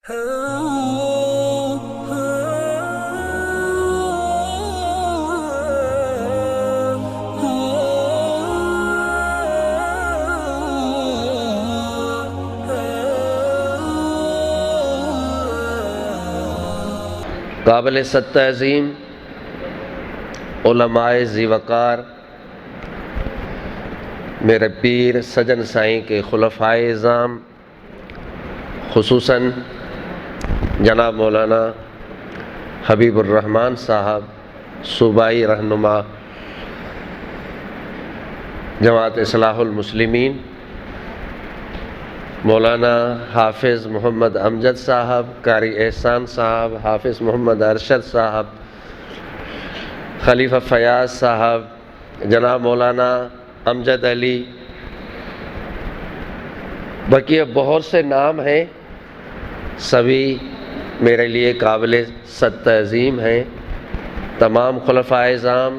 قابل صد تعظیم علماء ذی وقار میرے پیر سجن سائیں کے خلفائے اعظام، خصوصاً جناب مولانا حبیب الرحمن صاحب صوبائی رہنما جماعت اصلاح المسلمین، مولانا حافظ محمد امجد صاحب، قاری احسان صاحب، حافظ محمد ارشد صاحب، خلیفہ فیاض صاحب، جناب مولانا امجد علی، بقیہ بہت سے نام ہیں، سبھی میرے لیے قابل صد تعظیم ہیں۔ تمام خلفائے اعظام،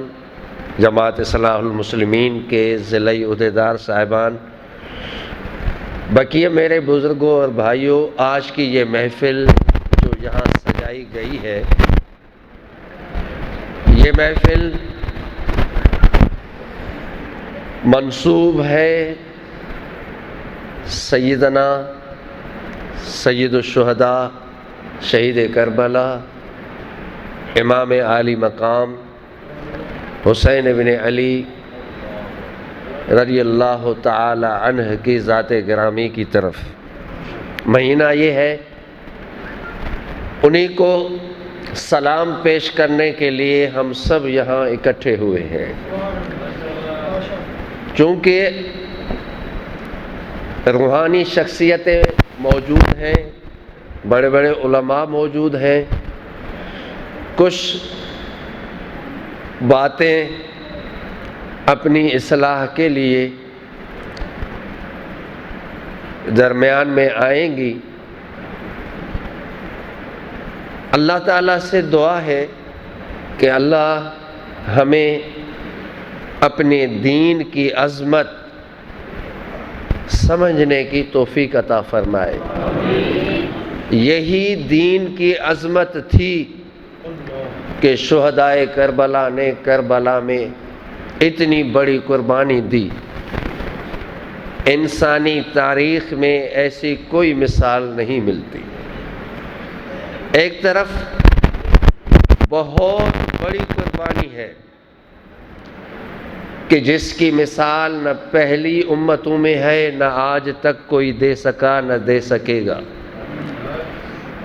جماعت اصلاح المسلمین کے ضلعی عہدیدار صاحبان، بقیہ میرے بزرگوں اور بھائیوں، آج کی یہ محفل جو یہاں سجائی گئی ہے، یہ محفل منسوب ہے سیدنا سید الشہداء شہید کربلا امام عالی مقام حسین بن علی رضی اللہ تعالی عنہ کی ذات گرامی کی طرف۔ مہینہ یہ ہے انہی کو سلام پیش کرنے کے لیے ہم سب یہاں اکٹھے ہوئے ہیں، چونکہ روحانی شخصیتیں موجود ہیں، بڑے بڑے علماء موجود ہیں، کچھ باتیں اپنی اصلاح کے لیے درمیان میں آئیں گی۔ اللہ تعالیٰ سے دعا ہے کہ اللہ ہمیں اپنے دین کی عظمت سمجھنے کی توفیق عطا فرمائے۔ یہی دین کی عظمت تھی کہ شہدائے کربلا نے کربلا میں اتنی بڑی قربانی دی۔ انسانی تاریخ میں ایسی کوئی مثال نہیں ملتی۔ ایک طرف بہت بڑی قربانی ہے کہ جس کی مثال نہ پہلی امتوں میں ہے، نہ آج تک کوئی دے سکا نہ دے سکے گا۔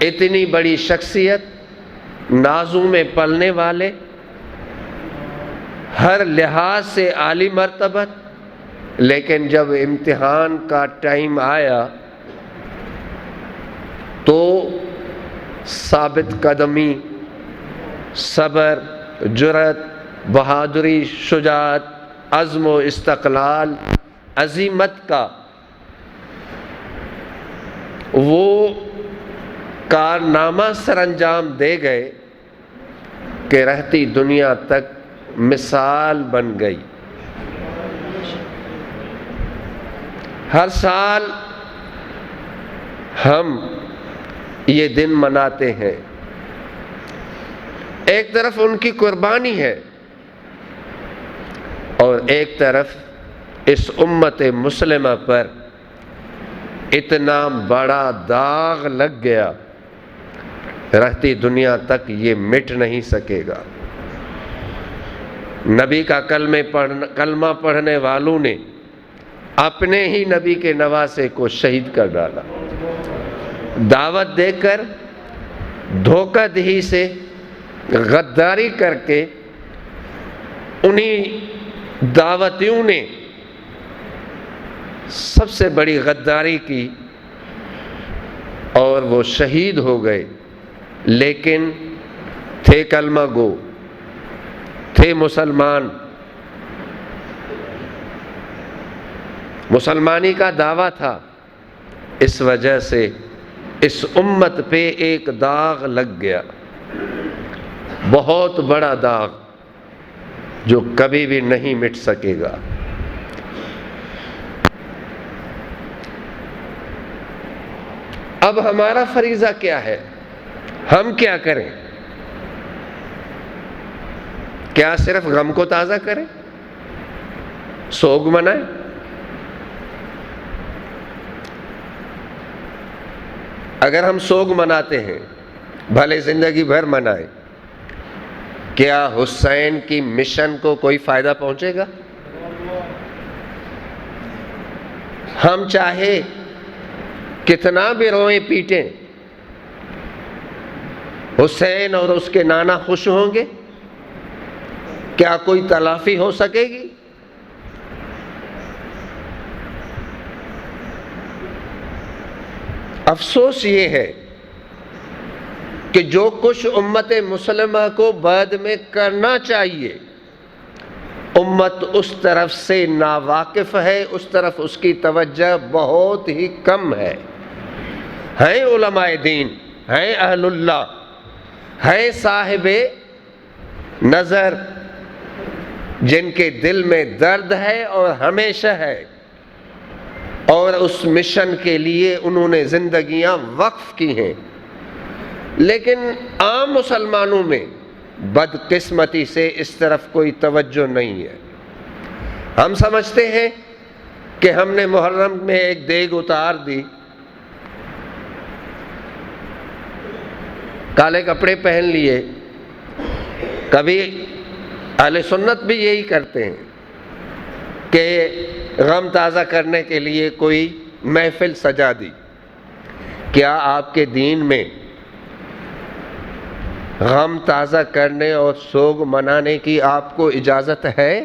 اتنی بڑی شخصیت، نازوں میں پلنے والے، ہر لحاظ سے عالی مرتبت، لیکن جب امتحان کا ٹائم آیا تو ثابت قدمی، صبر، جرأت، بہادری، شجاعت، عزم و استقلال، عزیمت کا وہ کارنامہ سر انجام دے گئے کہ رہتی دنیا تک مثال بن گئی۔ ہر سال ہم یہ دن مناتے ہیں، ایک طرف ان کی قربانی ہے اور ایک طرف اس امت مسلمہ پر اتنا بڑا داغ لگ گیا، رہتی دنیا تک یہ مٹ نہیں سکے گا۔ نبی کا کلمہ پڑھنے والوں نے اپنے ہی نبی کے نواسے کو شہید کر ڈالا، دعوت دے کر دھوکہ دہی سے غداری کر کے انہی دعوتیوں نے سب سے بڑی غداری کی اور وہ شہید ہو گئے، لیکن تھے کلمہ گو، تھے مسلمان، مسلمانی کا دعویٰ تھا۔ اس وجہ سے اس امت پہ ایک داغ لگ گیا، بہت بڑا داغ جو کبھی بھی نہیں مٹ سکے گا۔ اب ہمارا فریضہ کیا ہے؟ ہم کیا کریں؟ کیا صرف غم کو تازہ کریں، سوگ منائیں؟ اگر ہم سوگ مناتے ہیں، بھلے زندگی بھر منائیں، کیا حسین کی مشن کو کوئی فائدہ پہنچے گا؟ ہم چاہے کتنا بھی روئیں پیٹیں، حسین اور اس کے نانا خوش ہوں گے؟ کیا کوئی تلافی ہو سکے گی؟ افسوس یہ ہے کہ جو کچھ امت مسلمہ کو بعد میں کرنا چاہیے، امت اس طرف سے ناواقف ہے، اس طرف اس کی توجہ بہت ہی کم ہے۔ ہیں علماء دین، ہیں اہل اللہ، ہیں صاحب نظر، جن کے دل میں درد ہے اور ہمیشہ ہے، اور اس مشن کے لیے انہوں نے زندگیاں وقف کی ہیں، لیکن عام مسلمانوں میں بدقسمتی سے اس طرف کوئی توجہ نہیں ہے۔ ہم سمجھتے ہیں کہ ہم نے محرم میں ایک دیگ اتار دی، کالے کپڑے پہن لیے، کبھی اہل سنت بھی یہی کرتے ہیں کہ غم تازہ کرنے کے لیے کوئی محفل سجا دی۔ کیا آپ کے دین میں غم تازہ کرنے اور سوگ منانے کی آپ کو اجازت ہے؟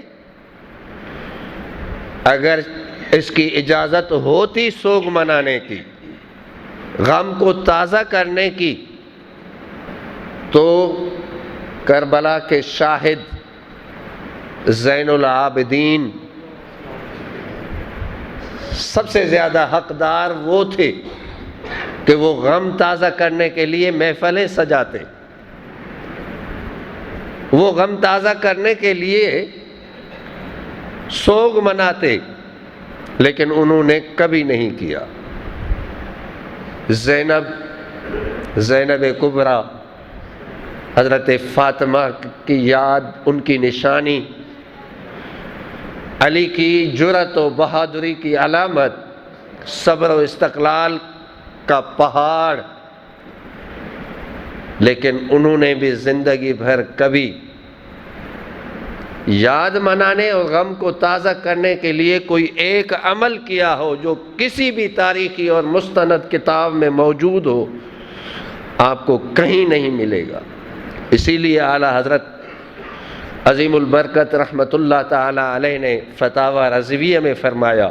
اگر اس کی اجازت ہوتی سوگ منانے کی، غم کو تازہ کرنے کی، تو کربلا کے شاہد زین العابدین سب سے زیادہ حقدار وہ تھے کہ وہ غم تازہ کرنے کے لیے محفلیں سجاتے، وہ غم تازہ کرنے کے لیے سوگ مناتے، لیکن انہوں نے کبھی نہیں کیا۔ زینب کبریٰ، حضرت فاطمہ کی یاد، ان کی نشانی، علی کی جرأت و بہادری کی علامت، صبر و استقلال کا پہاڑ، لیکن انہوں نے بھی زندگی بھر کبھی یاد منانے اور غم کو تازہ کرنے کے لیے کوئی ایک عمل کیا ہو جو کسی بھی تاریخی اور مستند کتاب میں موجود ہو، آپ کو کہیں نہیں ملے گا۔ اسی لیے اعلیٰ حضرت عظیم البرکت رحمت اللہ تعالی علیہ نے فتاوی رضویہ میں فرمایا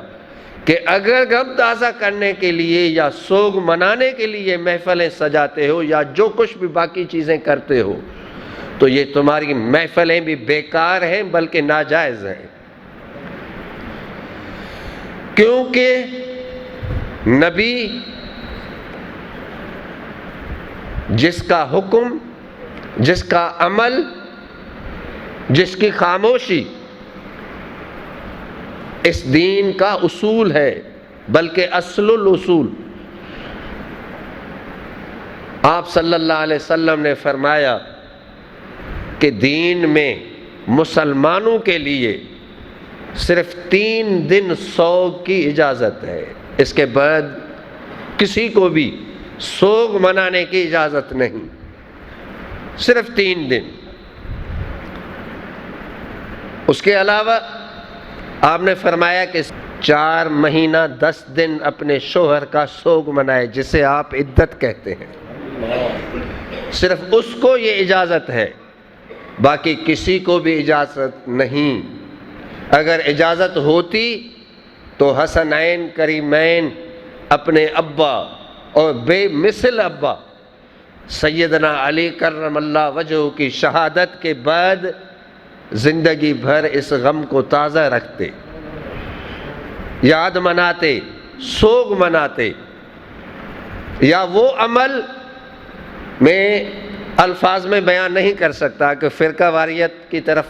کہ اگر غم تازہ کرنے کے لیے یا سوگ منانے کے لیے محفلیں سجاتے ہو یا جو کچھ بھی باقی چیزیں کرتے ہو، تو یہ تمہاری محفلیں بھی بیکار ہیں بلکہ ناجائز ہیں، کیونکہ نبی جس کا حکم، جس کا عمل، جس کی خاموشی اس دین کا اصول ہے، بلکہ اصل الاصول، آپ صلی اللہ علیہ وسلم نے فرمایا کہ دین میں مسلمانوں کے لیے صرف 3 دن سوگ کی اجازت ہے، اس کے بعد کسی کو بھی سوگ منانے کی اجازت نہیں، صرف 3 دن۔ اس کے علاوہ آپ نے فرمایا کہ 4 مہینہ 10 دن اپنے شوہر کا سوگ منائے، جسے آپ عدت کہتے ہیں، صرف اس کو یہ اجازت ہے، باقی کسی کو بھی اجازت نہیں۔ اگر اجازت ہوتی تو حسنین کریمین، اپنے ابا اور بے مثل ابا سیدنا علی کرم اللہ وجہہ کی شہادت کے بعد زندگی بھر اس غم کو تازہ رکھتے، یاد مناتے، سوگ مناتے، یا وہ عمل میں الفاظ میں بیان نہیں کر سکتا کہ فرقہ واریت کی طرف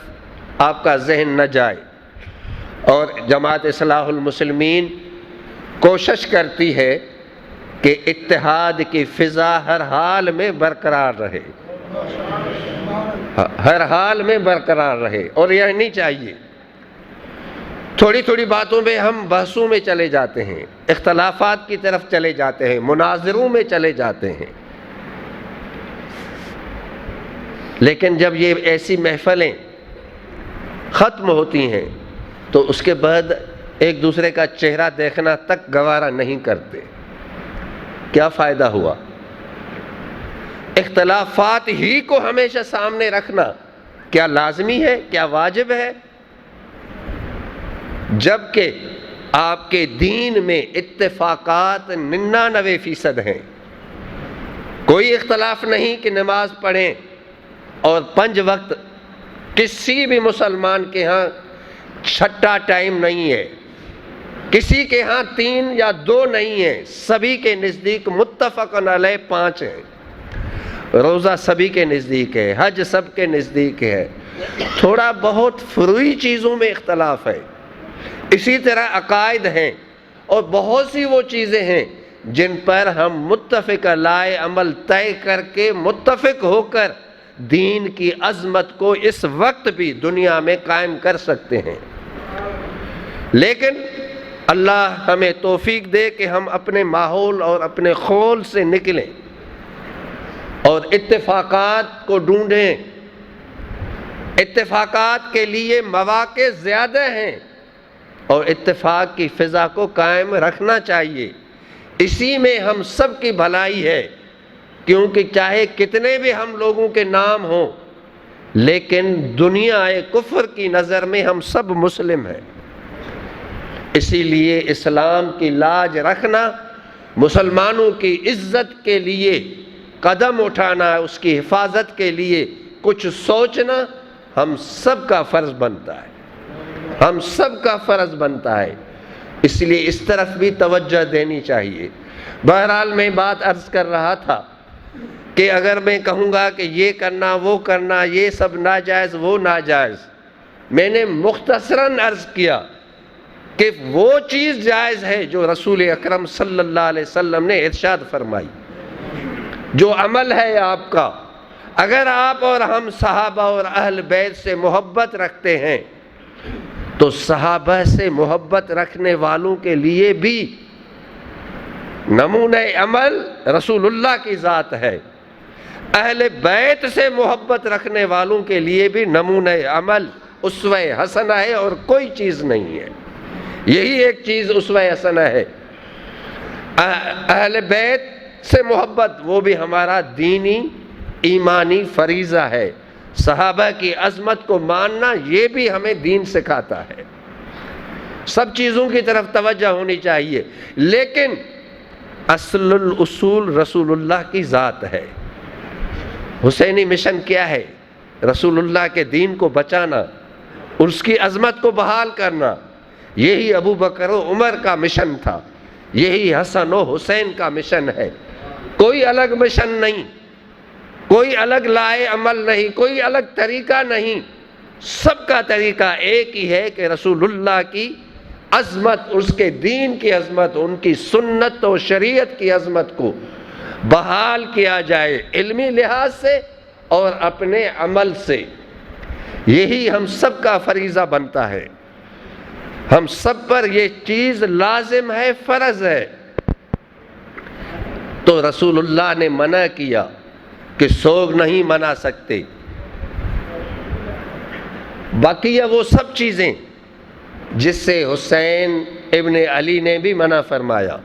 آپ کا ذہن نہ جائے، اور جماعت اصلاح المسلمین کوشش کرتی ہے کہ اتحاد کی فضا ہر حال میں برقرار رہے، ہر حال میں برقرار رہے. اور یہ نہیں چاہیے تھوڑی تھوڑی باتوں میں ہم بحثوں میں چلے جاتے ہیں، اختلافات کی طرف چلے جاتے ہیں، مناظروں میں چلے جاتے ہیں. لیکن جب یہ ایسی محفلیں ختم ہوتی ہیں تو اس کے بعد ایک دوسرے کا چہرہ دیکھنا تک گوارا نہیں کرتے. کیا فائدہ ہوا؟ اختلافات ہی کو ہمیشہ سامنے رکھنا کیا لازمی ہے، کیا واجب ہے؟ جبکہ آپ کے دین میں اتفاقات 99% ہیں. کوئی اختلاف نہیں کہ نماز پڑھیں اور 5 وقت کسی بھی مسلمان کے ہاں چھٹا ٹائم نہیں ہے، کسی کے ہاں 3 یا 2 نہیں ہے، سبھی کے نزدیک متفقن علیہ 5 ہیں. روزہ سبھی کے نزدیک ہے، حج سب کے نزدیک ہے. تھوڑا بہت فروعی چیزوں میں اختلاف ہے. اسی طرح عقائد ہیں اور بہت سی وہ چیزیں ہیں جن پر ہم متفق لائے عمل طے کر کے متفق ہو کر دین کی عظمت کو اس وقت بھی دنیا میں قائم کر سکتے ہیں. لیکن اللہ ہمیں توفیق دے کہ ہم اپنے ماحول اور اپنے خول سے نکلیں اور اتفاقات کو ڈھونڈیں. اتفاقات کے لیے مواقع زیادہ ہیں اور اتفاق کی فضا کو قائم رکھنا چاہیے. اسی میں ہم سب کی بھلائی ہے، کیونکہ چاہے کتنے بھی ہم لوگوں کے نام ہوں لیکن دنیا کفر کی نظر میں ہم سب مسلم ہیں. اسی لیے اسلام کی لاج رکھنا، مسلمانوں کی عزت کے لیے قدم اٹھانا، اس کی حفاظت کے لیے کچھ سوچنا ہم سب کا فرض بنتا ہے، ہم سب کا فرض بنتا ہے. اس لیے اس طرف بھی توجہ دینی چاہیے. بہرحال میں بات عرض کر رہا تھا کہ اگر میں کہوں گا کہ یہ کرنا وہ کرنا یہ سب ناجائز وہ ناجائز، میں نے مختصراً عرض کیا کہ وہ چیز جائز ہے جو رسول اکرم صلی اللہ علیہ وسلم نے ارشاد فرمائی. جو عمل ہے آپ کا، اگر آپ اور ہم صحابہ اور اہل بیت سے محبت رکھتے ہیں تو صحابہ سے محبت رکھنے والوں کے لیے بھی نمونہ عمل رسول اللہ کی ذات ہے. اہل بیت سے محبت رکھنے والوں کے لیے بھی نمونہ عمل اسوہ حسنہ ہے اور کوئی چیز نہیں ہے. یہی ایک چیز اسوہ حسنہ ہے. اہل بیت سے محبت وہ بھی ہمارا دینی ایمانی فریضہ ہے. صحابہ کی عظمت کو ماننا یہ بھی ہمیں دین سکھاتا ہے. سب چیزوں کی طرف توجہ ہونی چاہیے، لیکن اصل الاصول رسول اللہ کی ذات ہے. حسینی مشن کیا ہے؟ رسول اللہ کے دین کو بچانا، اس کی عظمت کو بحال کرنا. یہی ابو بکر و عمر کا مشن تھا، یہی حسن و حسین کا مشن ہے. کوئی الگ مشن نہیں، کوئی الگ لائے عمل نہیں، کوئی الگ طریقہ نہیں. سب کا طریقہ ایک ہی ہے کہ رسول اللہ کی عظمت، اس کے دین کی عظمت، ان کی سنت و شریعت کی عظمت کو بحال کیا جائے علمی لحاظ سے اور اپنے عمل سے. یہی ہم سب کا فریضہ بنتا ہے. ہم سب پر یہ چیز لازم ہے، فرض ہے. تو رسول اللہ نے منع کیا کہ سوگ نہیں منا سکتے. باقی وہ سب چیزیں جس سے حسین ابن علی نے بھی منع فرمایا.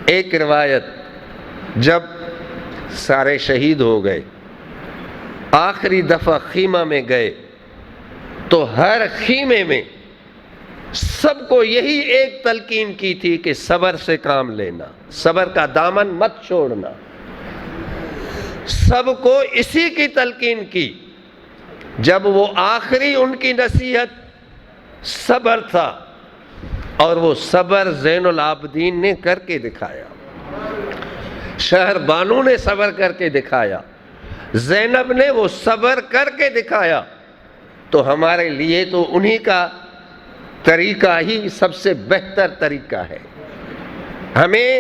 ایک روایت، جب سارے شہید ہو گئے، آخری دفعہ خیمہ میں گئے تو ہر خیمے میں سب کو یہی ایک تلقین کی تھی کہ صبر سے کام لینا، صبر کا دامن مت چھوڑنا. سب کو اسی کی تلقین کی. جب وہ آخری ان کی نصیحت صبر تھا، اور وہ صبر زین العابدین نے کر کے دکھایا، شہر بانو نے صبر کر کے دکھایا، زینب نے وہ صبر کر کے دکھایا. تو ہمارے لیے تو انہی کا طریقہ ہی سب سے بہتر طریقہ ہے. ہمیں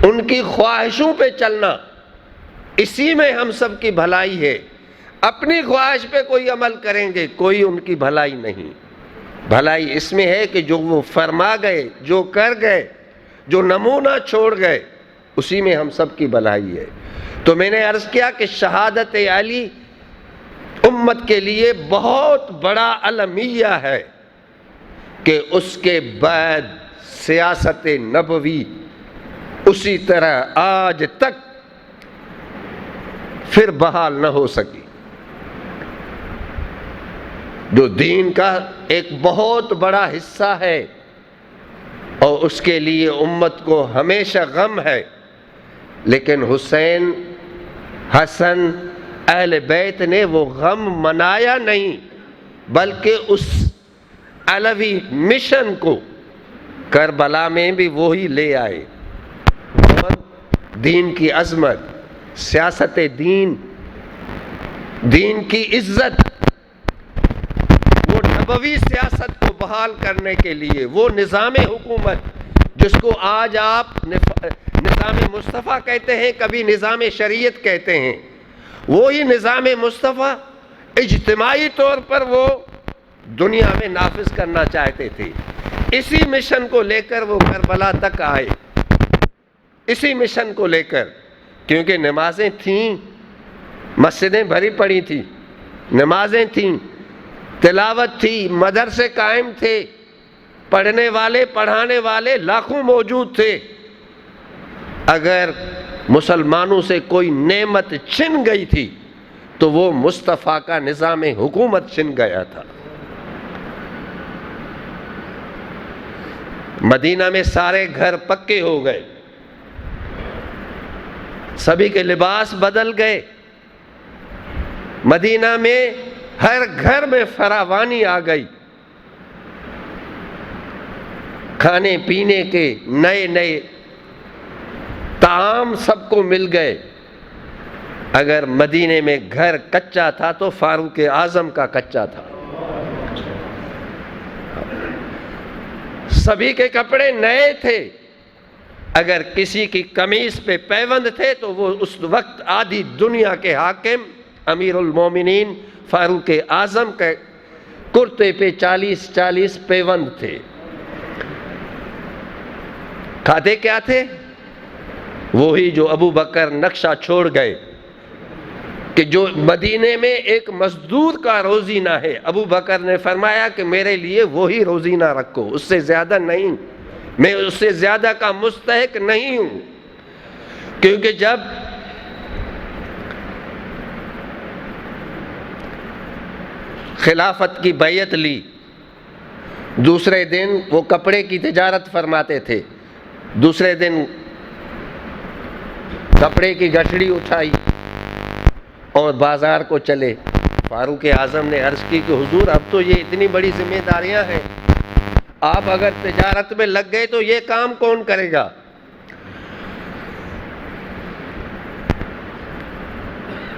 ان کی خواہشوں پہ چلنا، اسی میں ہم سب کی بھلائی ہے۔ اپنی خواہش پہ کوئی عمل کریں گے، کوئی ان کی بھلائی نہیں۔ بھلائی اس میں ہے کہ جو وہ فرما گئے، جو کر گئے، جو نمونہ چھوڑ گئے، اسی میں ہم سب کی بھلائی ہے۔ تو میں نے عرض کیا کہ شہادت علی امت کے لیے بہت بڑا المیہ ہے کہ اس کے بعد سیاست نبوی اسی طرح آج تک پھر بحال نہ ہو سکی، جو دین کا ایک بہت بڑا حصہ ہے، اور اس کے لیے امت کو ہمیشہ غم ہے۔ لیکن حسین، حسن، اہل بیت نے وہ غم منایا نہیں، بلکہ اس علوی مشن کو کربلا میں بھی وہی لے آئے۔ اور دین کی عظمت، سیاست دین، دین کی عزت، وہ نبوی سیاست کو بحال کرنے کے لیے، وہ نظام حکومت جس کو آج آپ نظام مصطفیٰ کہتے ہیں، کبھی نظام شریعت کہتے ہیں، وہی نظام مصطفیٰ اجتماعی طور پر وہ دنیا میں نافذ کرنا چاہتے تھے۔ اسی مشن کو لے کر وہ کربلا تک آئے، اسی مشن کو لے کر، کیونکہ نمازیں تھیں، مسجدیں بھری پڑی تھیں، نمازیں تھیں، تلاوت تھی، مدرسے قائم تھے، پڑھنے والے پڑھانے والے لاکھوں موجود تھے۔ اگر مسلمانوں سے کوئی نعمت چھن گئی تھی تو وہ مصطفیٰ کا نظام حکومت چھن گیا تھا۔ مدینہ میں سارے گھر پکے ہو گئے، سبھی کے لباس بدل گئے، مدینہ میں ہر گھر میں فراوانی آ گئی، کھانے پینے کے نئے نئے طعام سب کو مل گئے۔ اگر مدینے میں گھر کچا تھا تو فاروق اعظم کا کچا تھا، سبھی کے کپڑے نئے تھے، اگر کسی کی قمیص پہ پیوند تھے تو وہ اس وقت آدھی دنیا کے حاکم امیر المومنین فاروق اعظم کے کرتے پہ 40 پیوند تھے۔ کھاتے کیا تھے؟ وہی جو ابو بکر نقشہ چھوڑ گئے کہ جو مدینے میں ایک مزدور کا روزینہ ہے، ابو بکر نے فرمایا کہ میرے لیے وہی روزینہ رکھو، اس سے زیادہ نہیں، میں اس سے زیادہ کا مستحق نہیں ہوں۔ کیونکہ جب خلافت کی بیعت لی، دوسرے دن وہ کپڑے کی تجارت فرماتے تھے، دوسرے دن کپڑے کی گٹھڑی اٹھائی اور بازار کو چلے۔ فاروق اعظم نے عرض کی کہ حضور اب تو یہ اتنی بڑی ذمہ داریاں ہیں، آپ اگر تجارت میں لگ گئے تو یہ کام کون کرے گا؟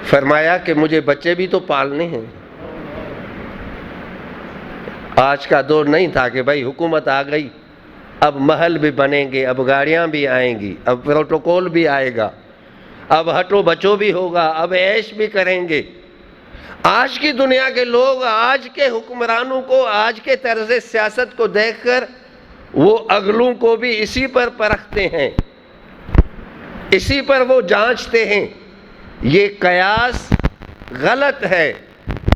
فرمایا کہ مجھے بچے بھی تو پالنے ہیں۔ آج کا دور نہیں تھا کہ بھائی حکومت آ گئی، اب محل بھی بنیں گے، اب گاڑیاں بھی آئیں گی، اب پروٹوکول بھی آئے گا، اب ہٹو بچو بھی ہوگا، اب عیش بھی کریں گے۔ آج کی دنیا کے لوگ آج کے حکمرانوں کو، آج کے طرز سیاست کو دیکھ کر وہ اگلوں کو بھی اسی پر پرکھتے ہیں، اسی پر وہ جانچتے ہیں۔ یہ قیاس غلط ہے۔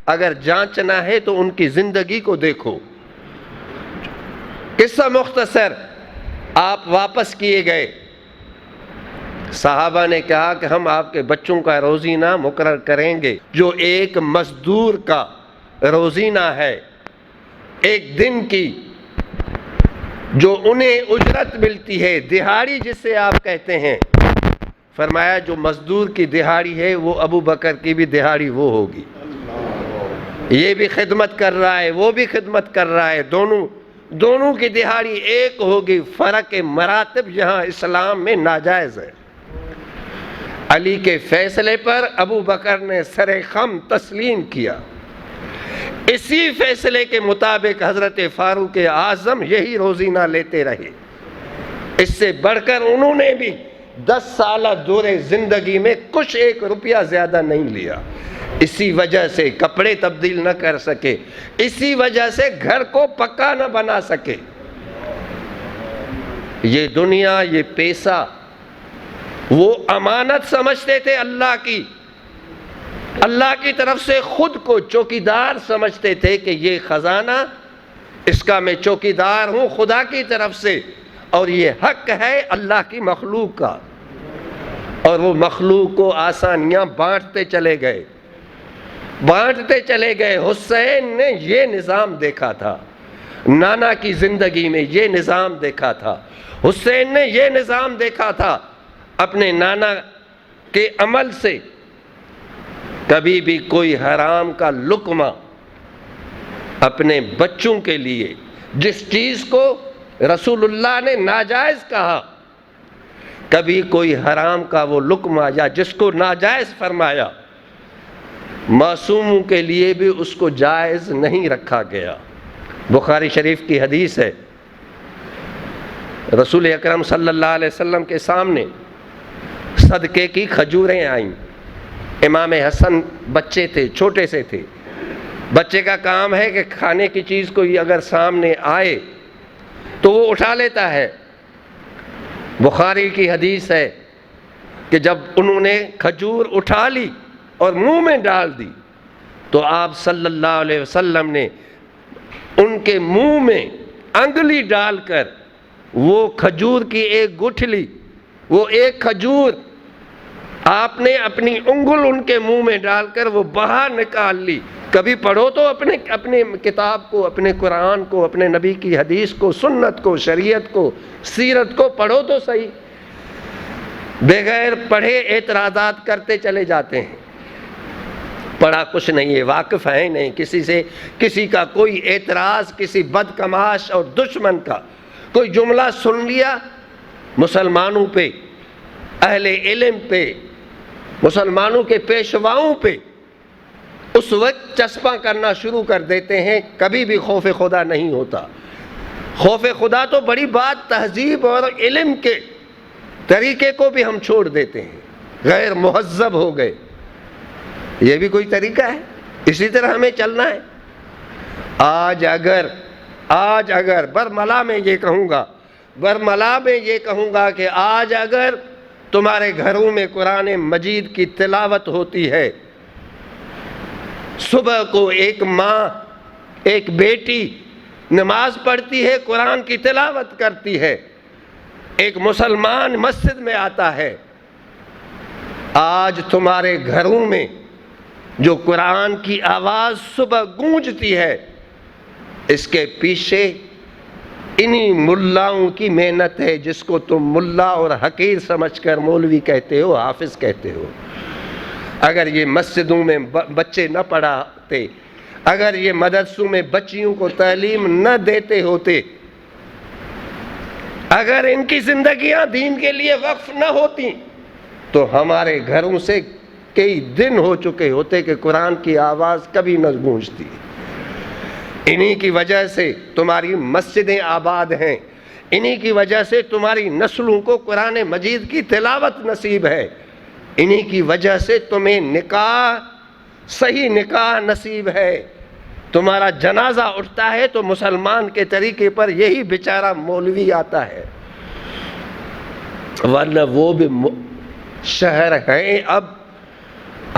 اگر جانچنا ہے تو ان کی زندگی کو دیکھو۔ قصہ مختصر، آپ واپس کیے گئے، صحابہ نے کہا کہ ہم آپ کے بچوں کا روزینہ مقرر کریں گے، جو ایک مزدور کا روزینہ ہے، ایک دن کی جو انہیں اجرت ملتی ہے، دہاڑی جس سے آپ کہتے ہیں۔ فرمایا جو مزدور کی دہاڑی ہے وہ ابو بکر کی بھی دہاڑی وہ ہوگی، یہ بھی خدمت کر رہا ہے، وہ بھی خدمت کر رہا ہے، دونوں کی دہاڑی ایک ہوگی۔ فرق مراتب یہاں اسلام میں ناجائز ہے۔ علی کے فیصلے پر ابو بکر نے سر خم تسلیم کیا، اسی فیصلے کے مطابق حضرت فاروق اعظم یہی روزینہ لیتے رہے۔ اس سے بڑھ کر انہوں نے بھی 10 سالہ دور زندگی میں کچھ 1 روپیہ زیادہ نہیں لیا. اسی وجہ سے کپڑے تبدیل نہ کر سکے, اسی وجہ سے گھر کو پکا نہ بنا سکے. یہ دنیا, یہ پیسہ وہ امانت سمجھتے تھے اللہ کی, اللہ کی طرف سے خود کو چوکیدار سمجھتے تھے کہ یہ خزانہ, اس کا میں چوکیدار ہوں خدا کی طرف سے, اور یہ حق ہے اللہ کی مخلوق کا. اور وہ مخلوق کو آسانیاں بانٹتے چلے گئے, بانٹتے چلے گئے. حسین نے یہ نظام دیکھا تھا, نانا کی زندگی میں یہ نظام دیکھا تھا, حسین نے یہ نظام دیکھا تھا. اپنے نانا کے عمل سے کبھی بھی کوئی حرام کا لقمہ اپنے بچوں کے لیے, جس چیز کو رسول اللہ نے ناجائز کہا, کبھی کوئی حرام کا وہ لقمہ یا جس کو ناجائز فرمایا, معصوموں کے لیے بھی اس کو جائز نہیں رکھا گیا. بخاری شریف کی حدیث ہے, رسول اکرم صلی اللہ علیہ وسلم کے سامنے صدقے کی کھجوریں آئیں. امام حسن بچے تھے, چھوٹے سے تھے. بچے کا کام ہے کہ کھانے کی چیز کوئی اگر سامنے آئے تو وہ اٹھا لیتا ہے. بخاری کی حدیث ہے کہ جب انہوں نے کھجور اٹھا لی اور منہ میں ڈال دی تو آپ صلی اللہ علیہ وسلم نے ان کے منہ میں انگلی ڈال کر وہ کھجور کی ایک گٹھلی, وہ ایک کھجور آپ نے اپنی انگل ان کے منہ میں ڈال کر وہ باہر نکال لی. کبھی پڑھو تو اپنے کتاب کو, اپنے قرآن کو, اپنے نبی کی حدیث کو, سنت کو, شریعت کو, سیرت کو پڑھو تو صحیح. بغیر پڑھے اعتراضات کرتے چلے جاتے ہیں. پڑھا کچھ نہیں ہے, واقف ہے نہیں کسی سے, کسی کا کوئی اعتراض, کسی بدکماش اور دشمن کا کوئی جملہ سن لیا, مسلمانوں پہ, اہل علم پہ, مسلمانوں کے پیشواؤں پہ اس وقت چسپاں کرنا شروع کر دیتے ہیں. کبھی بھی خوف خدا نہیں ہوتا. خوف خدا تو بڑی بات, تہذیب اور علم کے طریقے کو بھی ہم چھوڑ دیتے ہیں, غیر مہذب ہو گئے. یہ بھی کوئی طریقہ ہے؟ اسی طرح ہمیں چلنا ہے. آج اگر برملا میں یہ کہوں گا کہ آج اگر تمہارے گھروں میں قرآن مجید کی تلاوت ہوتی ہے, صبح کو ایک ماں, ایک بیٹی نماز پڑھتی ہے, قرآن کی تلاوت کرتی ہے, ایک مسلمان مسجد میں آتا ہے, آج تمہارے گھروں میں جو قرآن کی آواز صبح گونجتی ہے, اس کے پیچھے انہی ملاؤں کی محنت ہے جس کو تم ملا اور حقیر سمجھ کر مولوی کہتے ہو, حافظ کہتے ہو. اگر یہ مسجدوں میں بچے نہ پڑھاتے, اگر یہ مدرسوں میں بچیوں کو تعلیم نہ دیتے ہوتے, اگر ان کی زندگیاں دین کے لیے وقف نہ ہوتی, تو ہمارے گھروں سے کئی دن ہو چکے ہوتے کہ قرآن کی آواز کبھی نہ گونجتی. انہی کی وجہ سے تمہاری مسجدیں آباد ہیں, انہی کی وجہ سے تمہاری نسلوں کو قرآن مجید کی تلاوت نصیب ہے, انہی کی وجہ سے تمہیں صحیح نکاح نصیب ہے. تمہارا جنازہ اٹھتا ہے تو مسلمان کے طریقے پر یہی بیچارہ مولوی آتا ہے, ورنہ وہ بھی شہر ہیں اب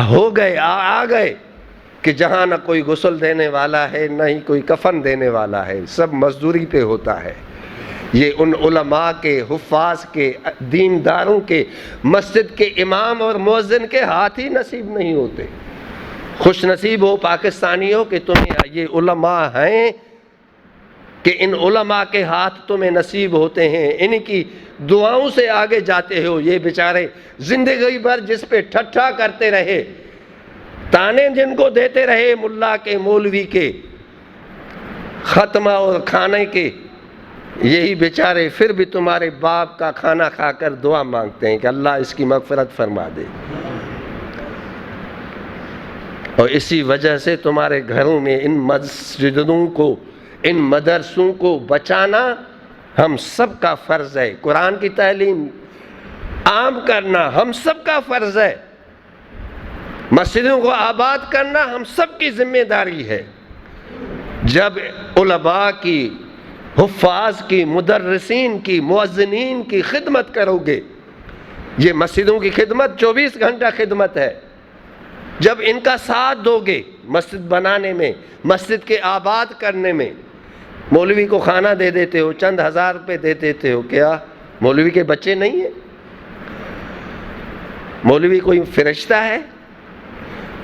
ہو گئے, آ گئے کہ جہاں نہ کوئی غسل دینے والا ہے, نہ ہی کوئی کفن دینے والا ہے, سب مزدوری پہ ہوتا ہے. یہ ان علماء کے, حفاظ کے, دینداروں کے, مسجد کے امام اور مؤذن کے ہاتھ ہی نصیب نہیں ہوتے. خوش نصیب ہو پاکستانیوں کہ تمہیں یہ علماء ہیں, کہ ان علماء کے ہاتھ تمہیں نصیب ہوتے ہیں, ان کی دعاؤں سے آگے جاتے ہو. یہ بیچارے زندگی بھر جس پہ ٹھٹھا کرتے رہے, تانے جن کو دیتے رہے ملا کے, مولوی کے, ختمہ اور کھانے کے, یہی بیچارے پھر بھی تمہارے باپ کا کھانا کھا کر دعا مانگتے ہیں کہ اللہ اس کی مغفرت فرما دے. اور اسی وجہ سے تمہارے گھروں میں ان مسجدوں کو, ان مدرسوں کو بچانا ہم سب کا فرض ہے، قرآن کی تعلیم عام کرنا ہم سب کا فرض ہے، مسجدوں کو آباد کرنا ہم سب کی ذمہ داری ہے۔ جب علماء کی، حفاظ کی، مدرسین کی، مؤذنین کی خدمت کرو گے، یہ مسجدوں کی خدمت 24 گھنٹہ خدمت ہے، جب ان کا ساتھ دو گے مسجد بنانے میں، مسجد کے آباد کرنے میں، مولوی کو کھانا دے دیتے ہو، چند ہزار روپے دے دیتے ہو، کیا مولوی کے بچے نہیں ہیں؟ مولوی کوئی فرشتہ ہے؟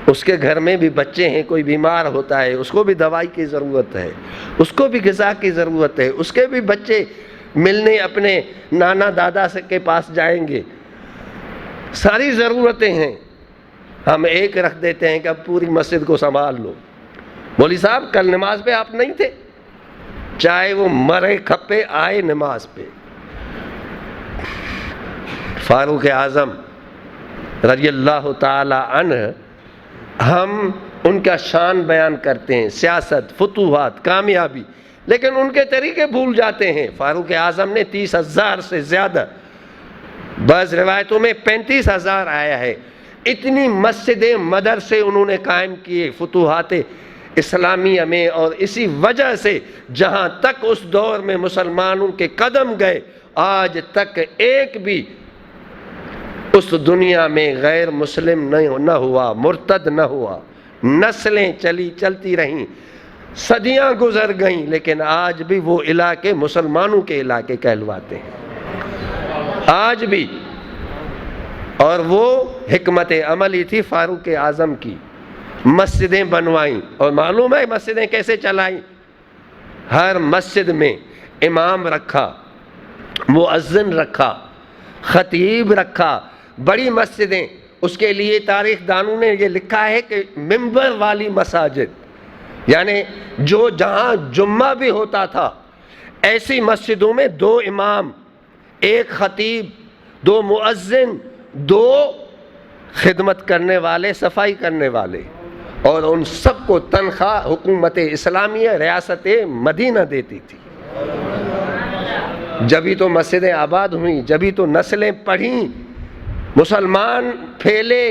اس کے گھر میں بھی بچے ہیں، کوئی بیمار ہوتا ہے، اس کو بھی دوائی کی ضرورت ہے، اس کو بھی غذا کی ضرورت ہے، اس کے بھی بچے ملنے اپنے نانا دادا کے پاس جائیں گے، ساری ضرورتیں ہیں۔ ہم ایک رکھ دیتے ہیں کہ اب پوری مسجد کو سنبھال لو۔ مولوی صاحب کل نماز پہ آپ نہیں تھے، چاہے وہ مرے کھپے آئے نماز پہ۔ فاروق اعظم رضی اللہ تعالی عنہ، ہم ان کا شان بیان کرتے ہیں، سیاست، فتوحات، کامیابی، لیکن ان کے طریقے بھول جاتے ہیں۔ فاروق اعظم نے 30,000 سے زیادہ، بعض روایتوں میں 35,000 آیا ہے، اتنی مسجدیں، مدرسے انہوں نے قائم کیے فتوحات اسلامیہ میں، اور اسی وجہ سے جہاں تک اس دور میں مسلمانوں کے قدم گئے، آج تک ایک بھی اس دنیا میں غیر مسلم نہ ہوا، مرتد نہ ہوا۔ نسلیں چلتی رہیں، صدیاں گزر گئیں، لیکن آج بھی وہ علاقے مسلمانوں کے علاقے کہلواتے ہیں، آج بھی۔ اور وہ حکمت عملی تھی فاروق اعظم کی، مسجدیں بنوائیں، اور معلوم ہے مسجدیں کیسے چلائیں؟ ہر مسجد میں امام رکھا، مؤذن رکھا، خطیب رکھا، بڑی مسجدیں۔ اس کے لیے تاریخ دانوں نے یہ لکھا ہے کہ ممبر والی مساجد، یعنی جو جہاں جمعہ بھی ہوتا تھا، ایسی مسجدوں میں 2 امام، 1 خطیب، 2 مؤذن، 2 خدمت کرنے والے، صفائی کرنے والے، اور ان سب کو تنخواہ حکومت اسلامیہ ریاست مدینہ دیتی تھی۔ جبھی تو مسجدیں آباد ہوئیں، جبھی تو نسلیں پڑھیں، مسلمان پھیلے،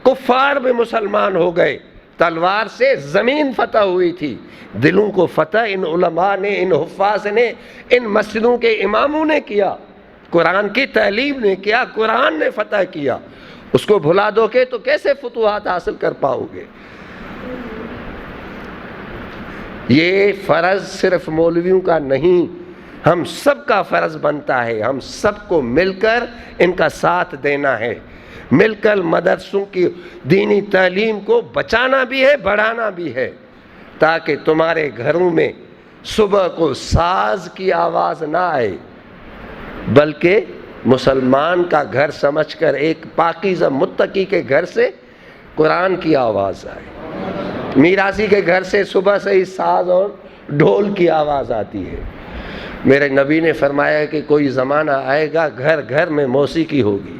کفار بھی مسلمان ہو گئے۔ تلوار سے زمین فتح ہوئی تھی، دلوں کو فتح ان علماء نے، ان حفاظ نے، ان مسجدوں کے اماموں نے کیا، قرآن کی تعلیم نے کیا، قرآن نے فتح کیا۔ اس کو بھلا دو گے تو کیسے فتوحات حاصل کر پاؤ گے؟ یہ فرض صرف مولویوں کا نہیں، ہم سب کا فرض بنتا ہے، ہم سب کو مل کر ان کا ساتھ دینا ہے، مل کر مدرسوں کی دینی تعلیم کو بچانا بھی ہے، بڑھانا بھی ہے، تاکہ تمہارے گھروں میں صبح کو ساز کی آواز نہ آئے، بلکہ مسلمان کا گھر سمجھ کر ایک پاکیزہ متقی کے گھر سے قرآن کی آواز آئے۔ میراثی کے گھر سے صبح سے ہی ساز اور ڈھول کی آواز آتی ہے۔ میرے نبی نے فرمایا کہ کوئی زمانہ آئے گا گھر گھر میں موسیقی ہوگی،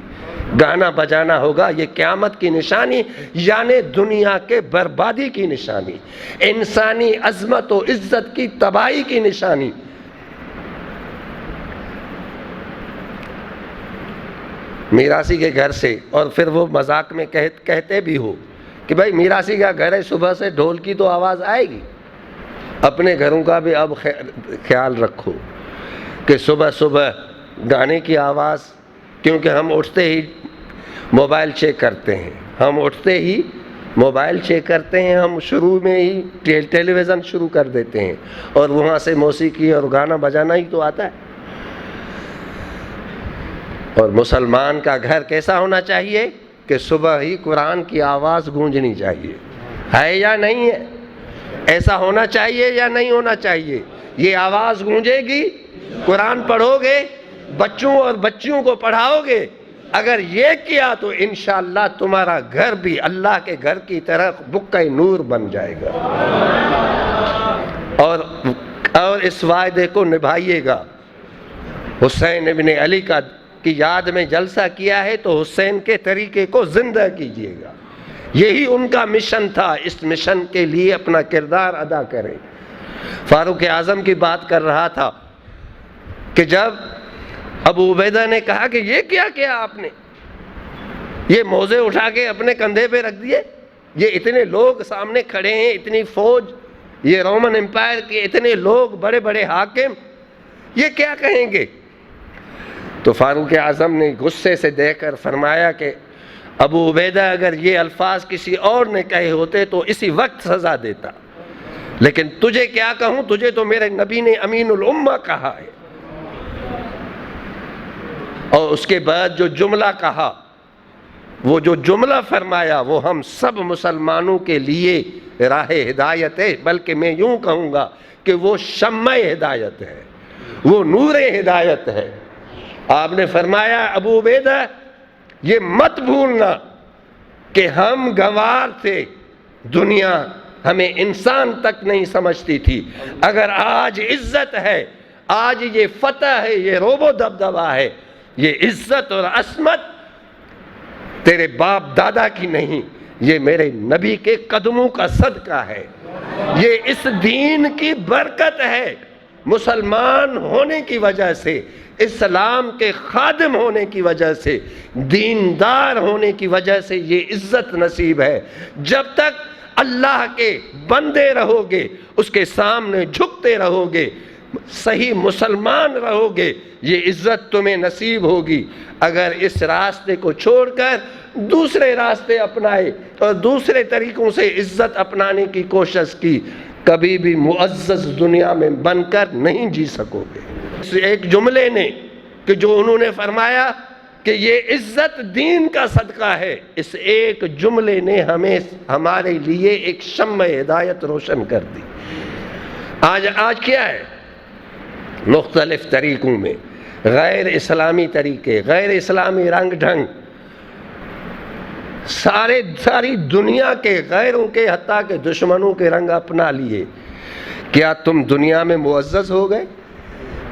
گانا بجانا ہوگا، یہ قیامت کی نشانی، یعنی دنیا کے بربادی کی نشانی، انسانی عظمت و عزت کی تباہی کی نشانی۔ میراثی کے گھر سے، اور پھر وہ مذاق میں کہتے بھی ہو کہ بھائی میراثی کا گھر ہے، صبح سے ڈھول کی تو آواز آئے گی۔ اپنے گھروں کا بھی اب خیال رکھو کہ صبح صبح گانے کی آواز، کیونکہ ہم اٹھتے ہی موبائل چیک کرتے ہیں، ہم اٹھتے ہی موبائل چیک کرتے ہیں، ہم شروع میں ہی ٹیلی ویژن شروع کر دیتے ہیں، اور وہاں سے موسیقی اور گانا بجانا ہی تو آتا ہے۔ اور مسلمان کا گھر کیسا ہونا چاہیے کہ صبح ہی قرآن کی آواز گونجنی چاہیے، ہے یا نہیں ہے؟ ایسا ہونا چاہیے یا نہیں ہونا چاہیے؟ یہ آواز گونجے گی، قرآن پڑھو گے، بچوں اور بچیوں کو پڑھاؤ گے، اگر یہ کیا تو انشاءاللہ تمہارا گھر بھی اللہ کے گھر کی طرح بقع نور بن جائے گا، اور اس وعدے کو نبھائیے گا۔ حسین ابن علی کی یاد میں جلسہ کیا ہے تو حسین کے طریقے کو زندہ کیجیے گا، یہی ان کا مشن تھا، اس مشن کے لیے اپنا کردار ادا کریں۔ فاروق اعظم کی بات کر رہا تھا، کہ جب ابو عبیدہ نے کہا کہ یہ کیا کیا آپ نے، یہ موزے اٹھا کے اپنے کندھے پہ رکھ دیے، یہ اتنے لوگ سامنے کھڑے ہیں، اتنی فوج، یہ رومن امپائر کے اتنے لوگ، بڑے بڑے حاکم، یہ کیا کہیں گے؟ تو فاروق اعظم نے غصے سے دیکھ کر فرمایا کہ ابو عبیدہ اگر یہ الفاظ کسی اور نے کہے ہوتے تو اسی وقت سزا دیتا، لیکن تجھے کیا کہوں، تجھے تو میرے نبی نے امین الامہ کہا ہے۔ اور اس کے بعد جو جملہ کہا، وہ جو جملہ فرمایا، وہ ہم سب مسلمانوں کے لیے راہ ہدایت ہے، بلکہ میں یوں کہوں گا کہ وہ شمع ہدایت ہے، وہ نور ہدایت ہے۔ آپ نے فرمایا ابو عبیدہ یہ مت بھولنا کہ ہم گنوار تھے، دنیا ہمیں انسان تک نہیں سمجھتی تھی، اگر آج عزت ہے، آج یہ فتح ہے، یہ روب و دبدبہ ہے، یہ عزت اور عصمت تیرے باپ دادا کی نہیں، یہ میرے نبی کے قدموں کا صدقہ ہے، یہ اس دین کی برکت ہے۔ مسلمان ہونے کی وجہ سے، اسلام کے خادم ہونے کی وجہ سے، دیندار ہونے کی وجہ سے یہ عزت نصیب ہے۔ جب تک اللہ کے بندے رہو گے، اس کے سامنے جھکتے رہو گے، صحیح مسلمان رہو گے، یہ عزت تمہیں نصیب ہوگی۔ اگر اس راستے کو چھوڑ کر دوسرے راستے اپنائے اور دوسرے طریقوں سے عزت اپنانے کی کوشش کی، کبھی بھی معزز دنیا میں بن کر نہیں جی سکو گے۔ اس ایک جملے نے کہ جو انہوں نے فرمایا کہ یہ عزت دین کا صدقہ ہے، اس ایک جملے نے ہمارے لیے ایک شمع ہدایت روشن کر دی۔ آج کیا ہے؟ مختلف طریقوں میں غیر اسلامی طریقے، غیر اسلامی رنگ ڈھنگ، ساری دنیا کے غیروں کے، حتیٰ کہ دشمنوں کے رنگ اپنا لیے۔ کیا تم دنیا میں معزز ہو گئے؟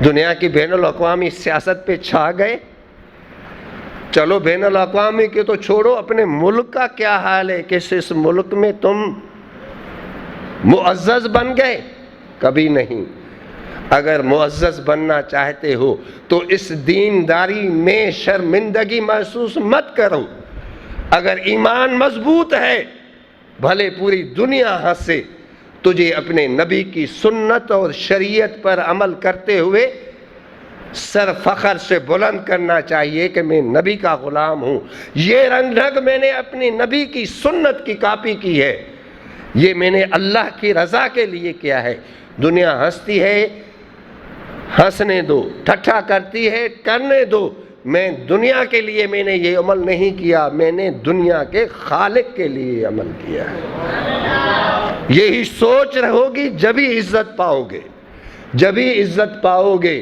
دنیا کی بین الاقوامی سیاست پہ چھا گئے؟ چلو بین الاقوامی کے تو چھوڑو، اپنے ملک کا کیا حال ہے کہ اس ملک میں تم معزز بن گئے؟ کبھی نہیں۔ اگر معزز بننا چاہتے ہو تو اس دینداری میں شرمندگی محسوس مت کرو۔ اگر ایمان مضبوط ہے، بھلے پوری دنیا ہنسے، تجھے اپنے نبی کی سنت اور شریعت پر عمل کرتے ہوئے سر فخر سے بلند کرنا چاہیے کہ میں نبی کا غلام ہوں۔ یہ رنگ ڈھنگ میں نے اپنی نبی کی سنت کی کاپی کی ہے، یہ میں نے اللہ کی رضا کے لیے کیا ہے۔ دنیا ہنستی ہے، ہنسنے دو، ٹھٹھا کرتی ہے، کرنے دو۔ میں دنیا کے لیے میں نے یہ عمل نہیں کیا، میں نے دنیا کے خالق کے لیے عمل کیا ہے۔ یہی سوچ رہو گی جبھی عزت پاؤ گے، جبھی عزت پاؤ گے۔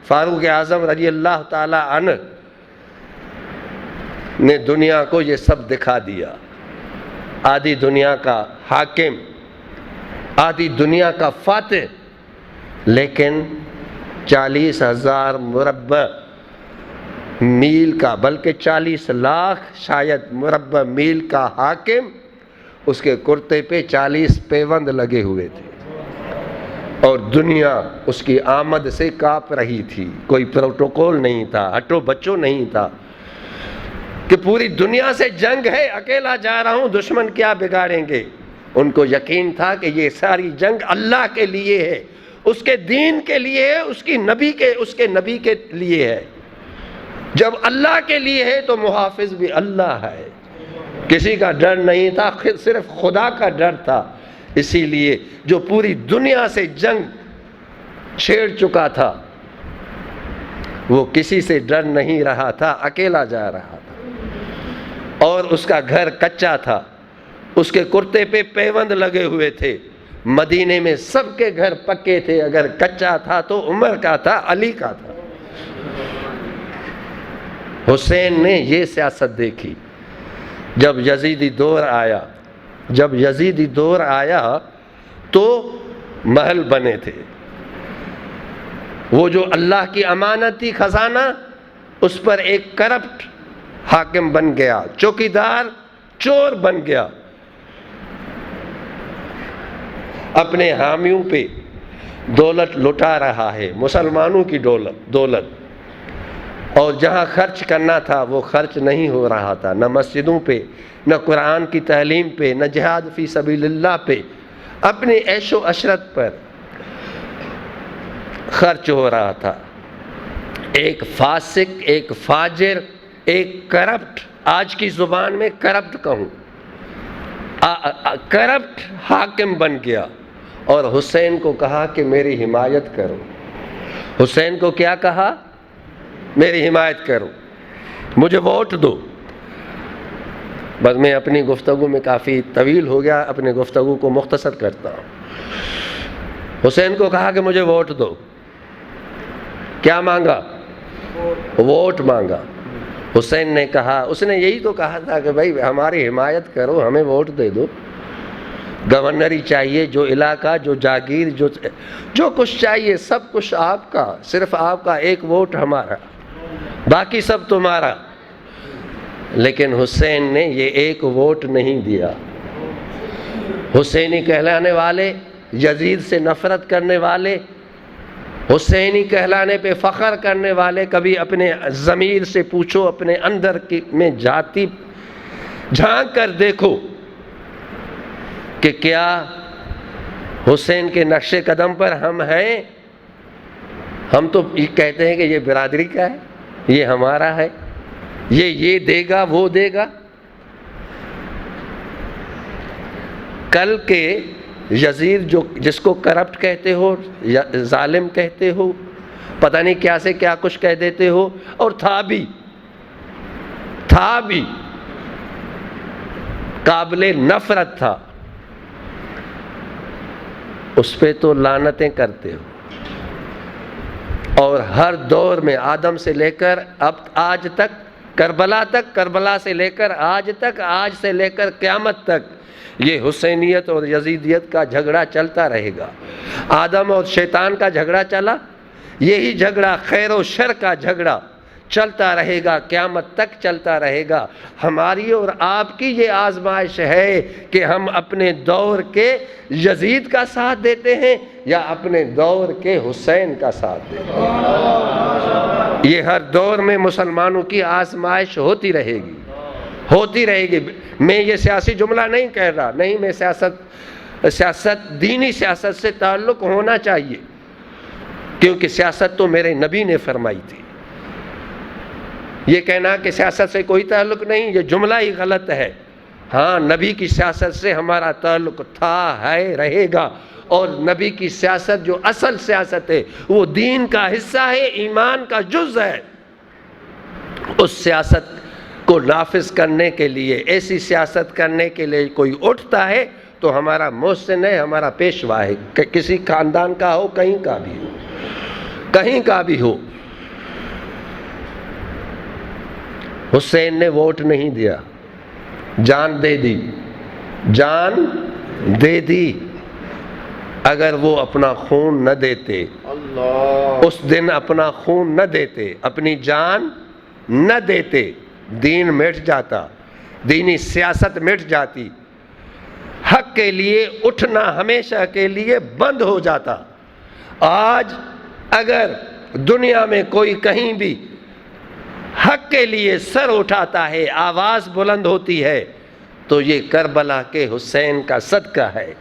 فاروق اعظم رضی اللہ تعالی عنہ نے دنیا کو یہ سب دکھا دیا، آدھی دنیا کا حاکم، آدھی دنیا کا فاتح، لیکن 40,000 مربع میل کا، بلکہ 40 لاکھ شاید مربع میل کا حاکم، اس کے کرتے پہ 40 پیوند لگے ہوئے تھے، اور دنیا اس کی آمد سے کانپ رہی تھی۔ کوئی پروٹوکول نہیں تھا، ہٹو بچو نہیں تھا کہ پوری دنیا سے جنگ ہے، اکیلا جا رہا ہوں، دشمن کیا بگاڑیں گے۔ ان کو یقین تھا کہ یہ ساری جنگ اللہ کے لیے ہے، اس کے دین کے لیے ہے، اس کے نبی کے لیے ہے۔ جب اللہ کے لیے ہے تو محافظ بھی اللہ ہے۔ کسی کا ڈر نہیں تھا، صرف خدا کا ڈر تھا۔ اسی لیے جو پوری دنیا سے جنگ چھیڑ چکا تھا، وہ کسی سے ڈر نہیں رہا تھا، اکیلا جا رہا تھا، اور اس کا گھر کچا تھا، اس کے کرتے پہ پیوند لگے ہوئے تھے۔ مدینے میں سب کے گھر پکے تھے، اگر کچا تھا تو عمر کا تھا، علی کا تھا۔ حسین نے یہ سیاست دیکھی۔ جب یزیدی دور آیا تو محل بنے تھے، وہ جو اللہ کی امانت تھی خزانہ، اس پر ایک کرپٹ حاکم بن گیا، چوکیدار چور بن گیا، اپنے حامیوں پہ دولت لٹا رہا ہے، مسلمانوں کی دولت، اور جہاں خرچ کرنا تھا وہ خرچ نہیں ہو رہا تھا، نہ مسجدوں پہ، نہ قرآن کی تعلیم پہ، نہ جہاد فی سبیل اللہ پہ، اپنے عیش و عشرت پر خرچ ہو رہا تھا۔ ایک فاسق، ایک فاجر، ایک کرپٹ، آج کی زبان میں کرپٹ کہوں، کرپٹ حاکم بن گیا، اور حسین کو کہا کہ میری حمایت کرو۔ حسین کو کیا کہا؟ میری حمایت کرو، مجھے ووٹ دو۔ بس میں اپنی گفتگو میں کافی طویل ہو گیا، اپنی گفتگو کو مختصر کرتا ہوں۔ حسین کو کہا کہ مجھے ووٹ دو۔ کیا مانگا؟ ووٹ مانگا۔ حسین نے کہا، اس نے یہی تو کہا تھا کہ بھائی ہماری حمایت کرو، ہمیں ووٹ دے دو، گورنری چاہیے، جو علاقہ، جو جاگیر، جو کچھ چاہیے سب کچھ آپ کا، صرف آپ کا ایک ووٹ ہمارا، باقی سب تمہارا۔ لیکن حسین نے یہ ایک ووٹ نہیں دیا۔ حسینی کہلانے والے، یزید سے نفرت کرنے والے، حسینی کہلانے پہ فخر کرنے والے، کبھی اپنے ضمیر سے پوچھو، اپنے اندر میں جاتی جھانک کر دیکھو کہ کیا حسین کے نقش قدم پر ہم ہیں؟ ہم تو کہتے ہیں کہ یہ برادری کا ہے، یہ ہمارا ہے، یہ دے گا، وہ دے گا۔ کل کے یزید جس کو کرپٹ کہتے ہو، ظالم کہتے ہو، پتہ نہیں کیا سے کیا کچھ کہہ دیتے ہو، اور تھا بھی قابل نفرت تھا، اس پہ تو لعنتیں کرتے ہو۔ اور ہر دور میں آدم سے لے کر اب آج تک، کربلا تک، کربلا سے لے کر آج تک، آج سے لے کر قیامت تک یہ حسینیت اور یزیدیت کا جھگڑا چلتا رہے گا۔ آدم اور شیطان کا جھگڑا چلا، یہی جھگڑا خیر و شر کا جھگڑا چلتا رہے گا، قیامت تک چلتا رہے گا۔ ہماری اور آپ کی یہ آزمائش ہے کہ ہم اپنے دور کے یزید کا ساتھ دیتے ہیں یا اپنے دور کے حسین کا ساتھ دیتے ہیں۔ یہ ہر دور میں مسلمانوں کی آزمائش ہوتی رہے گی، ہوتی رہے گی۔ میں یہ سیاسی جملہ نہیں کہہ رہا، نہیں، میں سیاست دینی سیاست سے تعلق ہونا چاہیے، کیونکہ سیاست تو میرے نبی نے فرمائی تھی۔ یہ کہنا کہ سیاست سے کوئی تعلق نہیں، یہ جملہ ہی غلط ہے۔ ہاں، نبی کی سیاست سے ہمارا تعلق تھا، ہے، رہے گا، اور نبی کی سیاست جو اصل سیاست ہے وہ دین کا حصہ ہے، ایمان کا جز ہے۔ اس سیاست کو نافذ کرنے کے لیے، ایسی سیاست کرنے کے لیے کوئی اٹھتا ہے تو ہمارا محسن ہے، ہمارا پیشوا ہے، کسی خاندان کا ہو، کہیں کا بھی ہو، کہیں کا بھی ہو۔ حسین نے ووٹ نہیں دیا، جان دے دی، جان دے دی۔ اگر وہ اپنا خون نہ دیتے، اس دن اپنا خون نہ دیتے، اپنی جان نہ دیتے، دین مٹ جاتا، دینی سیاست مٹ جاتی، حق کے لیے اٹھنا ہمیشہ کے لیے بند ہو جاتا۔ آج اگر دنیا میں کوئی کہیں بھی حق کے لیے سر اٹھاتا ہے، آواز بلند ہوتی ہے، تو یہ کربلا کے حسین کا صدقہ ہے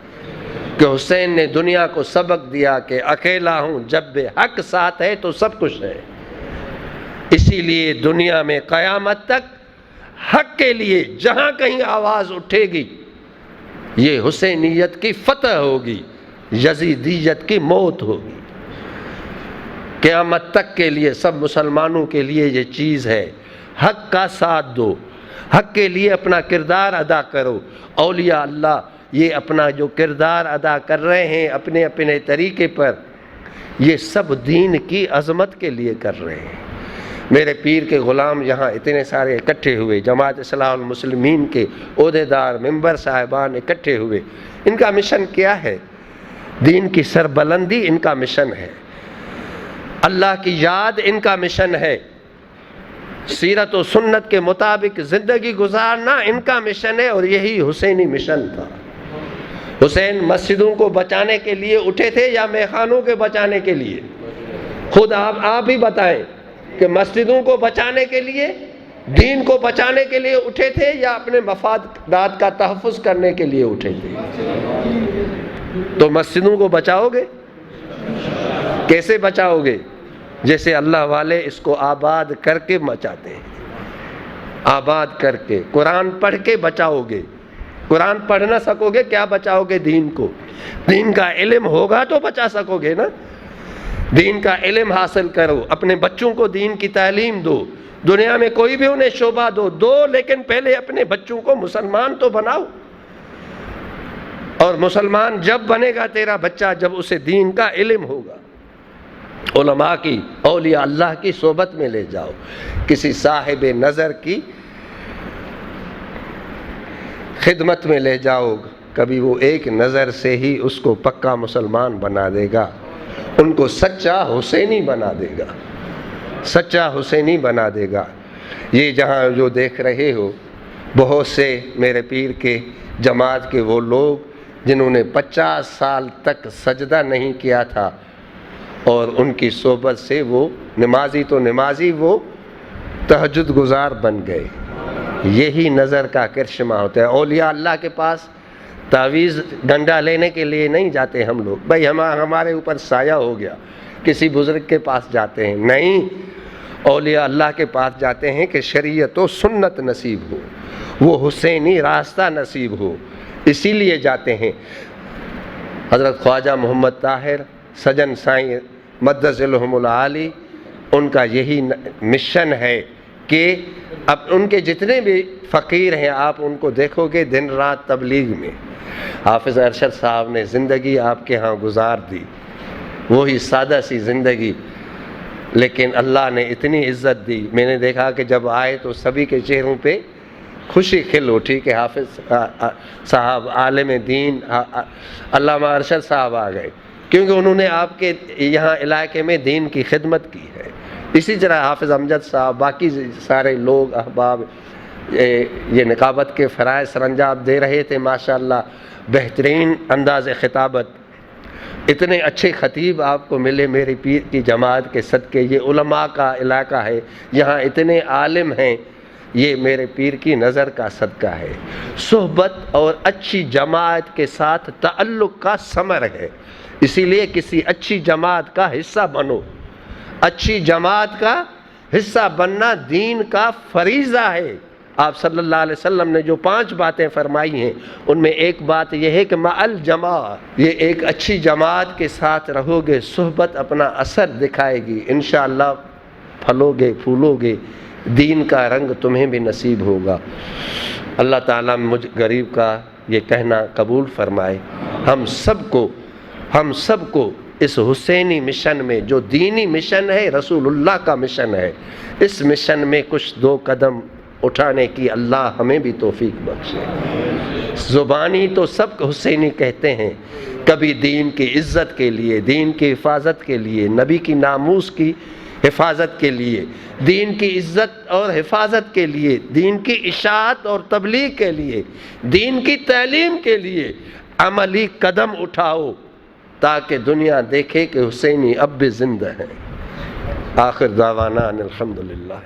کہ حسین نے دنیا کو سبق دیا کہ اکیلا ہوں، جب حق ساتھ ہے تو سب کچھ ہے۔ اسی لیے دنیا میں قیامت تک حق کے لیے جہاں کہیں آواز اٹھے گی، یہ حسینیت کی فتح ہوگی، یزیدیت کی موت ہوگی۔ قیامت تک کے لیے سب مسلمانوں کے لیے یہ چیز ہے، حق کا ساتھ دو، حق کے لیے اپنا کردار ادا کرو۔ اولیاء اللہ یہ اپنا جو کردار ادا کر رہے ہیں اپنے اپنے طریقے پر، یہ سب دین کی عظمت کے لیے کر رہے ہیں۔ میرے پیر کے غلام یہاں اتنے سارے اکٹھے ہوئے، جماعت اصلاح المسلمین کے عہدیدار، ممبر صاحبان اکٹھے ہوئے، ان کا مشن کیا ہے؟ دین کی سربلندی ان کا مشن ہے، اللہ کی یاد ان کا مشن ہے، سیرت و سنت کے مطابق زندگی گزارنا ان کا مشن ہے، اور یہی حسینی مشن تھا۔ حسین مسجدوں کو بچانے کے لیے اٹھے تھے یا میخانوں کے بچانے کے لیے؟ خود آپ ہی بتائیں کہ مسجدوں کو بچانے کے لیے، دین کو بچانے کے لیے اٹھے تھے یا اپنے مفادات کا تحفظ کرنے کے لیے اٹھے تھے؟ تو مسجدوں کو بچاؤ گے؟ کیسے بچاؤ گے؟ جیسے اللہ والے اس کو آباد کر کے بچاتے ہیں، آباد کر کے، قرآن پڑھ کے بچاؤ گے۔ قرآن پڑھ نہ سکو گے کیا بچاؤ گے دین کو؟ دین کا علم ہوگا تو بچا سکو گے نا۔ دین کا علم حاصل کرو، اپنے بچوں کو دین کی تعلیم دو، دنیا میں کوئی بھی انہیں شعبہ دو، لیکن پہلے اپنے بچوں کو مسلمان تو بناؤ۔ اور مسلمان جب بنے گا تیرا بچہ جب اسے دین کا علم ہوگا۔ علماء کی، اولیاء اللہ کی صحبت میں لے جاؤ، کسی صاحب نظر کی خدمت میں لے جاؤ، کبھی وہ ایک نظر سے ہی اس کو پکا مسلمان بنا دے گا، ان کو سچا حسینی بنا دے گا، سچا حسینی بنا دے گا۔ یہ جہاں جو دیکھ رہے ہو، بہت سے میرے پیر کے جماعت کے وہ لوگ جنہوں نے 50 سال تک سجدہ نہیں کیا تھا، اور ان کی صحبت سے وہ نمازی تو نمازی، وہ تہجد گزار بن گئے۔ یہی نظر کا کرشمہ ہوتا ہے۔ اولیاء اللہ کے پاس تعویذ ڈنڈا لینے کے لیے نہیں جاتے ہم لوگ، بھائی ہمارے اوپر سایہ ہو گیا، کسی بزرگ کے پاس جاتے ہیں، نہیں، اولیاء اللہ کے پاس جاتے ہیں کہ شریعت و سنت نصیب ہو، وہ حسینی راستہ نصیب ہو، اسی لیے جاتے ہیں۔ حضرت خواجہ محمد طاہر سجن سائیں مدث الہم العالی، ان کا یہی مشن ہے کہ اب ان کے جتنے بھی فقیر ہیں آپ ان کو دیکھو گے دن رات تبلیغ میں۔ حافظ ارشد صاحب نے زندگی آپ کے ہاں گزار دی، وہی سادہ سی زندگی، لیکن اللہ نے اتنی عزت دی۔ میں نے دیکھا کہ جب آئے تو سبھی کے چہروں پہ خوشی کھل اٹھی کہ حافظ صاحب عالم دین علامہ ارشد صاحب آ گئے، کیونکہ انہوں نے آپ کے یہاں علاقے میں دین کی خدمت کی ہے۔ اسی طرح حافظ امجد صاحب، باقی سارے لوگ احباب یہ نقابت کے فرائض سرانجام دے رہے تھے، ماشاءاللہ بہترین انداز خطابت، اتنے اچھے خطیب آپ کو ملے میری پیر کی جماعت کے صدقے۔ یہ علماء کا علاقہ ہے، یہاں اتنے عالم ہیں، یہ میرے پیر کی نظر کا صدقہ ہے۔ صحبت اور اچھی جماعت کے ساتھ تعلق کا ثمر ہے، اسی لیے کسی اچھی جماعت کا حصہ بنو۔ اچھی جماعت کا حصہ بننا دین کا فریضہ ہے۔ آپ صلی اللہ علیہ وسلم نے جو 5 باتیں فرمائی ہیں ان میں ایک بات یہ ہے کہ مع الجماعت، یہ ایک اچھی جماعت کے ساتھ رہو گے، صحبت اپنا اثر دکھائے گی، انشاءاللہ پھلو گے پھولو گے، دین کا رنگ تمہیں بھی نصیب ہوگا۔ اللہ تعالیٰ مجھ غریب کا یہ کہنا قبول فرمائے۔ ہم سب کو اس حسینی مشن میں، جو دینی مشن ہے، رسول اللہ کا مشن ہے، اس مشن میں کچھ 2 قدم اٹھانے کی اللہ ہمیں بھی توفیق بخشے۔ زبانی تو سب حسینی کہتے ہیں، کبھی دین کی عزت کے لیے، دین کی حفاظت کے لیے، نبی کی ناموس کی حفاظت کے لیے، دین کی عزت اور حفاظت کے لیے، دین کی اشاعت اور تبلیغ کے لیے، دین کی تعلیم کے لیے عملی قدم اٹھاؤ تاکہ دنیا دیکھے کہ حسینی اب بھی زندہ ہیں۔ آخر دعوانا ان الحمدللہ۔